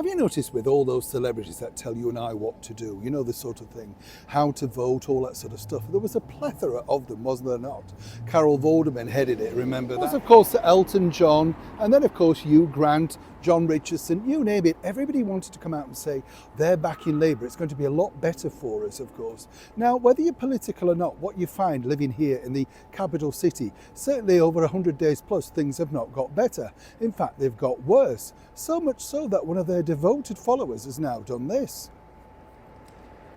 Have you noticed with all those celebrities that tell you and I what to do, you know, this sort of thing, how to vote, all that sort of stuff? There was a plethora of them, wasn't there not? Carol Vorderman headed it, remember that? There was, of course, Elton John, and then, of course, Hugh Grant, John Richardson, you name it. Everybody wanted to come out and say they're backing Labour. It's going to be a lot better for us, of course. Now, whether you're political or not, what you find living here in the capital city, certainly over 100 days plus, things have not got better. In fact, they've got worse. So much so that one of their devoted followers has now done this.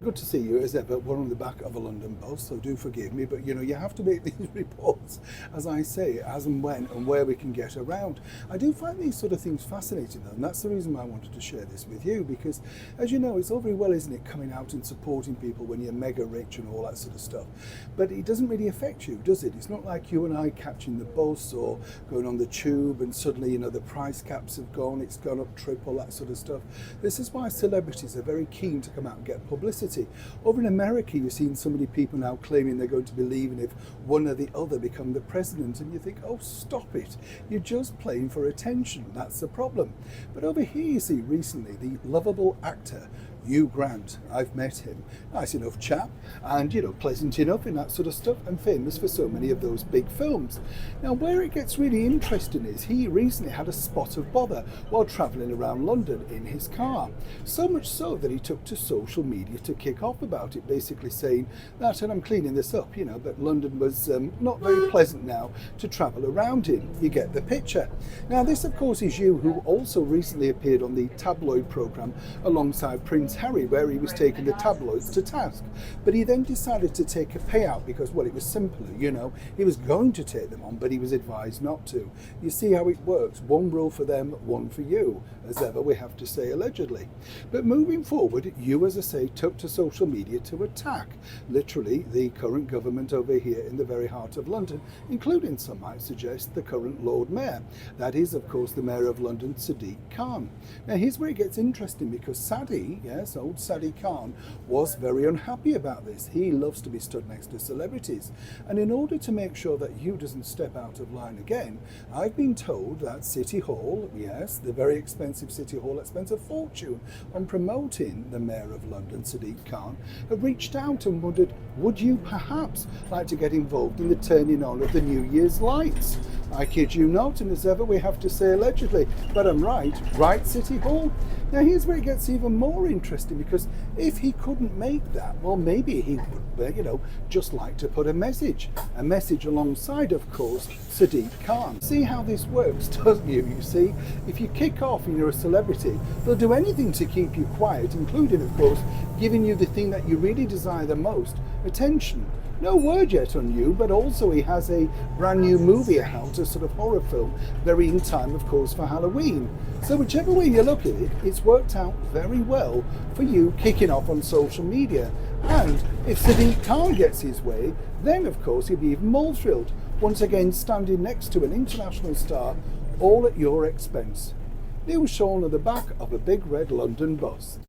Good to see you as ever. We're on the back of a London bus, so do forgive me, but you know, you have to make these reports, as I say, as and when and where we can get around. I do find these sort of things fascinating though, and that's the reason why I wanted to share this with you, because as you know, it's all very well, isn't it, coming out and supporting people when you're mega rich and all that sort of stuff, but it doesn't really affect you, does it? It's not like you and I catching the bus or going on the tube and suddenly, you know, the price caps have gone, it's gone up triple, that sort of stuff. This is why celebrities are very keen to come out and get publicity. Over in America, you're seeing so many people now claiming they're going to be leaving if one or the other become the president, and you think, oh, stop it. You're just playing for attention. That's the problem. But over here, you see recently the lovable actor Hugh Grant. I've met him. Nice enough chap, and you know, pleasant enough in that sort of stuff, and famous for so many of those big films. Now, where it gets really interesting is he recently had a spot of bother while travelling around London in his car. So much so that he took to social media to kick off about it, basically saying that, and I'm cleaning this up, you know, but London was not very pleasant now to travel around in. You get the picture. Now, this, of course, is Hugh, who also recently appeared on the tabloid programme alongside Prince Harry, where he was taking the tabloids to task. But he then decided to take a payout because, well, it was simpler, you know. He was going to take them on, but he was advised not to. You see how it works. One rule for them, one for you, as ever we have to say, allegedly. But moving forward, you, as I say, took to social media to attack, literally, the current government over here in the very heart of London, including, some might suggest, the current Lord Mayor. That is, of course, the Mayor of London, Sadiq Khan. Now, here's where it gets interesting, because Sadi, yes, old Sadiq Khan, was very unhappy about this. He loves to be stood next to celebrities. And in order to make sure that Hugh doesn't step out of line again, I've been told that City Hall, yes, the very expensive City Hall that spends a fortune on promoting the Mayor of London, Sadiq Khan, have reached out and wondered, would you perhaps like to get involved in the turning on of the New Year's lights? I kid you not, and as ever we have to say allegedly, but I'm right, City Hall? Now here's where it gets even more interesting, because if he couldn't make that, well, maybe he would, you know, just like to put a message alongside, of course, Sadiq Khan. See how this works, doesn't you? You see, if you kick off and you're a celebrity, they'll do anything to keep you quiet, including, of course, giving you the thing that you really desire the most, attention. No word yet on you, but also he has a brand new movie out, a sort of horror film, very in time, of course, for Halloween. So whichever way you look at it, it's worked out very well for you kicking off on social media. And if Sadiq Khan gets his way, then of course he'll be even more thrilled, once again standing next to an international star, all at your expense. Neil Sean at the back of a big red London bus.